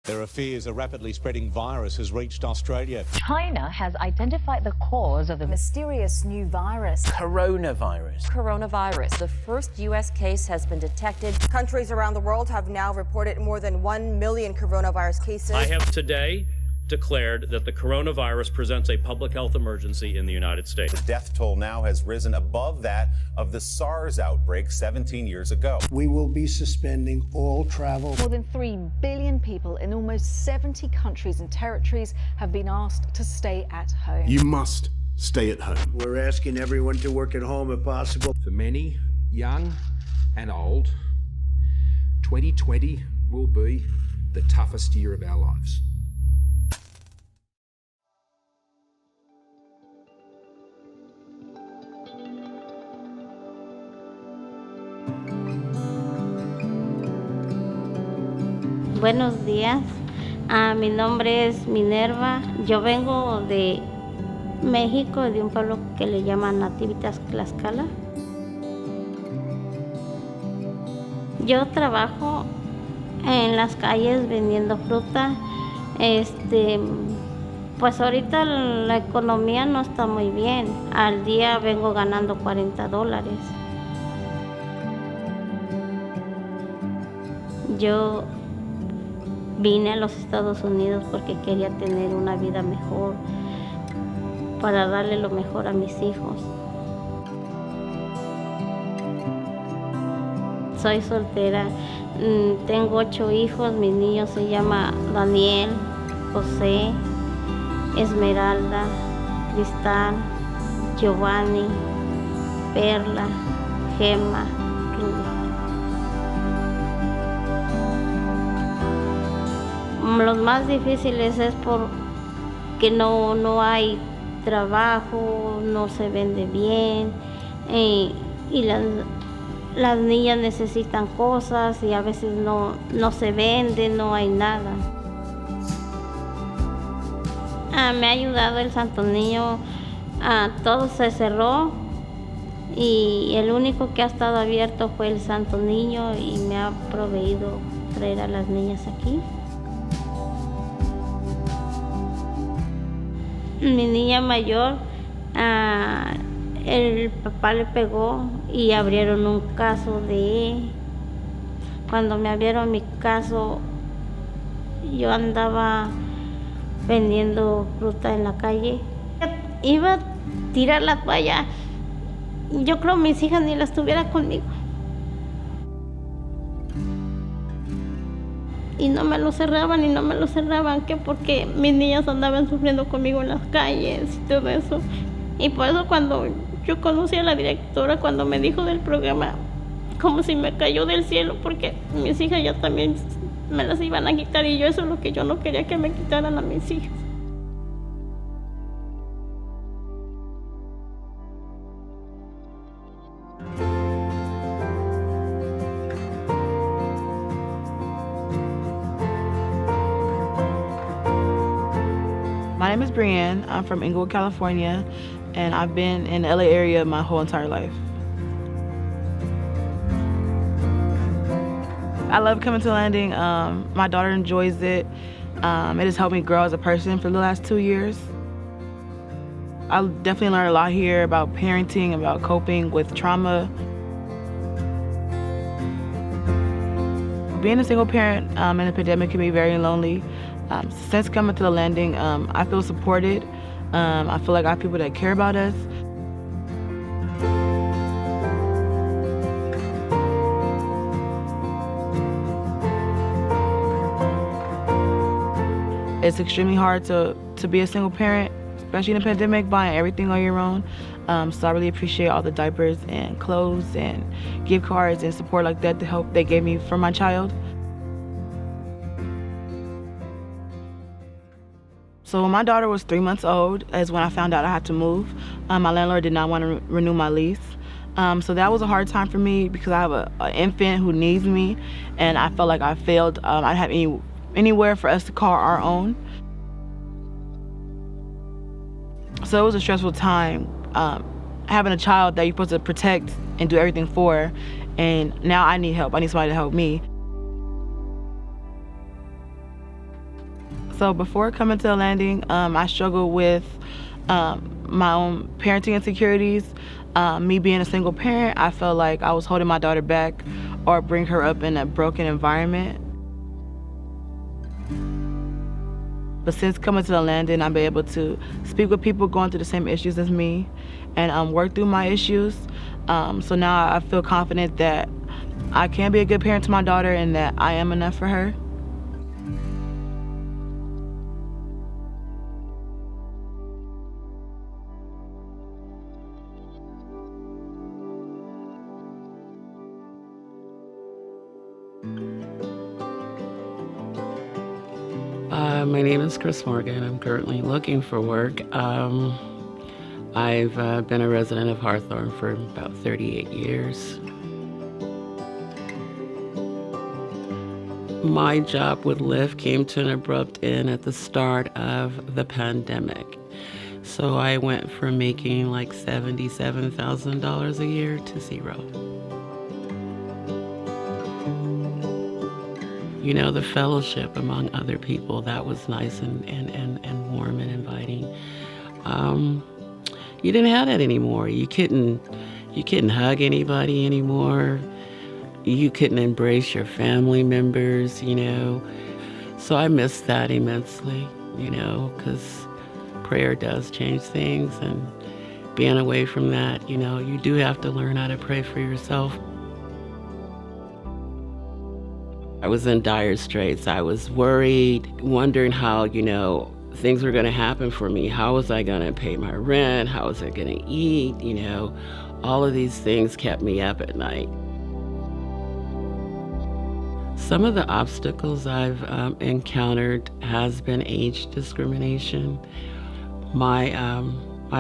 There are fears a rapidly spreading virus has reached Australia. China has identified the cause of the mysterious new virus. Coronavirus. Coronavirus. The first U.S. case has been detected. Countries around the world have now reported more than 1 million coronavirus cases. I have today declared that the coronavirus presents a public health emergency in the United States. The death toll now has risen above that of the SARS outbreak 17 years ago. We will be suspending all travel. More than 3 billion people in almost 70 countries and territories have been asked to stay at home. You must stay at home. We're asking everyone to work at home if possible. For many, young and old, 2020 will be the toughest year of our lives. Buenos días, mi nombre es Minerva, yo vengo de México, de un pueblo que le llaman Nativitas Tlaxcala. Yo trabajo en las calles vendiendo fruta, pues ahorita la economía no está muy bien, al día vengo ganando $40. Yo vine a los Estados Unidos porque quería tener una vida mejor, para darle lo mejor a mis hijos. Soy soltera, tengo 8 hijos, mis niños se llaman Daniel, José, Esmeralda, Cristal, Giovanni, Perla, Gemma, Rudy. Los más difíciles es porque no hay trabajo, no se vende bien y las niñas necesitan cosas y a veces no se vende, no hay nada. Me ha ayudado el Santo Niño, todo se cerró y el único que ha estado abierto fue el Santo Niño y me ha proveído traer a las niñas aquí. Mi niña mayor, el papá le pegó y abrieron un caso de... Cuando me abrieron mi caso, yo andaba vendiendo fruta en la calle. Iba a tirar la toalla. Yo creo mis hijas ni las tuviera conmigo. Y no me lo cerraban, que porque mis niñas andaban sufriendo conmigo en las calles y todo eso. Y por eso cuando yo conocí a la directora, cuando me dijo del programa, como si me cayó del cielo, porque mis hijas ya también me las iban a quitar y eso es lo que yo no quería, que me quitaran a mis hijas. My name is Brienne. I'm from Inglewood, California, and I've been in the LA area my whole entire life. I love coming to Landing. My daughter enjoys it. It has helped me grow as a person for the last 2 years. I definitely learned a lot here about parenting, about coping with trauma. Being a single parent in a pandemic can be very lonely. Since coming to the Landing, I feel supported. I feel like I have people that care about us. It's extremely hard to be a single parent, especially in a pandemic, buying everything on your own. So I really appreciate all the diapers and clothes and gift cards and support like that, the help they gave me for my child. So when my daughter was 3 months old is when I found out I had to move. My landlord did not want to renew my lease. So that was a hard time for me because I have an infant who needs me, and I felt like I failed. I didn't have anywhere for us to call our own. So it was a stressful time, having a child that you're supposed to protect and do everything for, and now I need help. I need somebody to help me. So before coming to the landing, I struggled with my own parenting insecurities. Me being a single parent, I felt like I was holding my daughter back or bring her up in a broken environment. But since coming to the landing, I've been able to speak with people going through the same issues as me and work through my issues. So now I feel confident that I can be a good parent to my daughter and that I am enough for her. My name is Chris Morgan. I'm currently looking for work. I've been a resident of Hawthorne for about 38 years. My job with Lyft came to an abrupt end at the start of the pandemic. So I went from making like $77,000 a year to zero. You know, the fellowship among other people, that was nice and warm and inviting. You didn't have that anymore. You couldn't hug anybody anymore. You couldn't embrace your family members, you know. So I miss that immensely, you know, because prayer does change things, and being away from that, you know, you do have to learn how to pray for yourself. I was in dire straits. I was worried, wondering how, you know, things were going to happen for me. How was I going to pay my rent? How was I going to eat? You know, all of these things kept me up at night. Some of the obstacles I've encountered has been age discrimination. My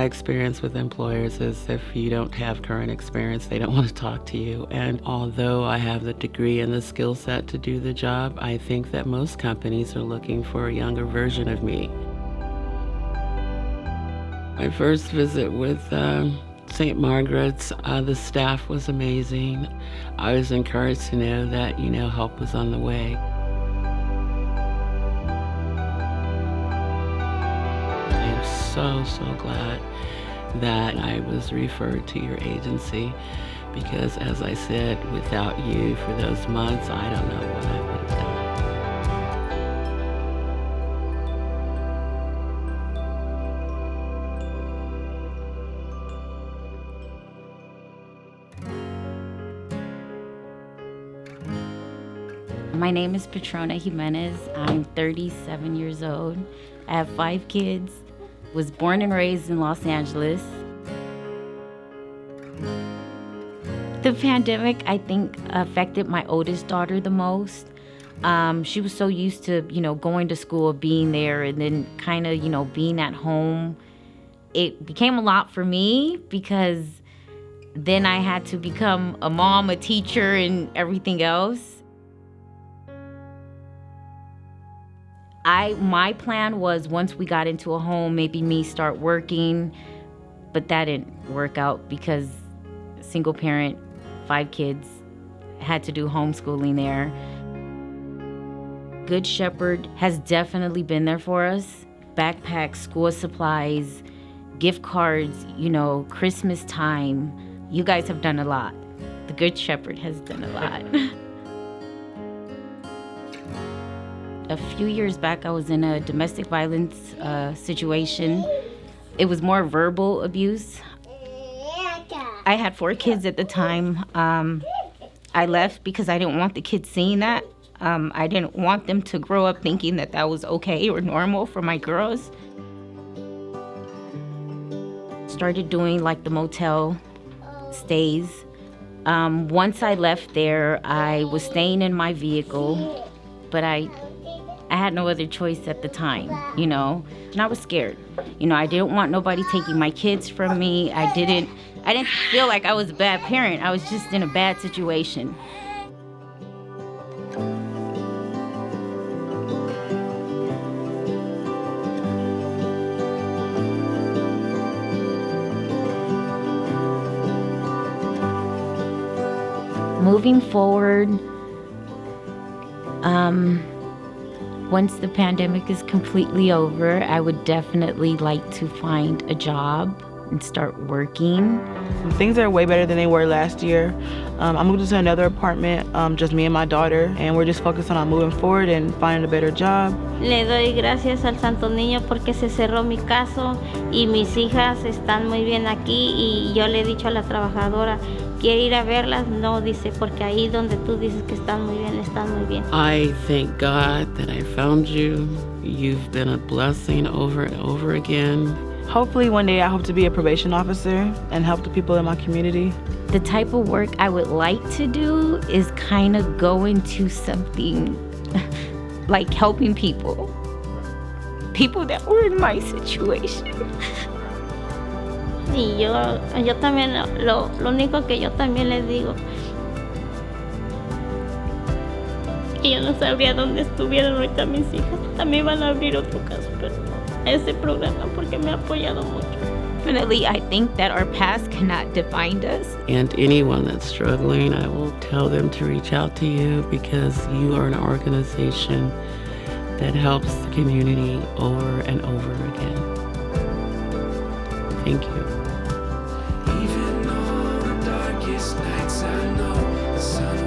experience with employers is if you don't have current experience, they don't want to talk to you. And although I have the degree and the skill set to do the job, I think that most companies are looking for a younger version of me. My first visit with St. Margaret's, the staff was amazing. I was encouraged to know that, you know, help was on the way. So glad that I was referred to your agency, because as I said, without you for those months, I don't know what I would have done. My name is Petrona Jimenez. I'm 37 years old. I have 5 kids. Was born and raised in Los Angeles. The pandemic, I think, affected my oldest daughter the most. She was so used to, you know, going to school, being there, and then kind of, you know, being at home. It became a lot for me because then I had to become a mom, a teacher, and everything else. My plan was once we got into a home, maybe me start working, but that didn't work out because single parent, 5 kids, had to do homeschooling there. Good Shepard has definitely been there for us. Backpacks, school supplies, gift cards, you know, Christmas time. You guys have done a lot. The Good Shepard has done a lot. A few years back, I was in a domestic violence situation. It was more verbal abuse. I had 4 kids at the time. I left because I didn't want the kids seeing that. I didn't want them to grow up thinking that that was okay or normal for my girls. Started doing like the motel stays. Once I left there, I was staying in my vehicle, but I had no other choice at the time, you know, and I was scared. You know, I didn't want nobody taking my kids from me. I didn't feel like I was a bad parent. I was just in a bad situation. Moving forward, Once the pandemic is completely over, I would definitely like to find a job and start working. Things are way better than they were last year. I moved into another apartment, just me and my daughter, and we're just focusing on moving forward and finding a better job. Le doy gracias al Santo Niño porque se cerró mi caso y mis hijas están muy bien aquí, y yo le he dicho a la trabajadora, ¿quiere ir a verlas? No, dice, porque ahí donde tú dices que están muy bien. I thank God that I found you. You've been a blessing over and over again. Hopefully one day I hope to be a probation officer and help the people in my community. The type of work I would like to do is kind of go into something like helping people that were in my situation. Y yo también, lo único que yo también les digo, que yo no sabría dónde estuvieran ahorita mis hijas. También van a abrir otro caso, pero a ese programa porque me ha apoyado mucho. Definitely, I think that our past cannot define us. And anyone that's struggling, I will tell them to reach out to you because you are an organization that helps the community over and over again. Thank you. Even on the darkest nights, I know the sun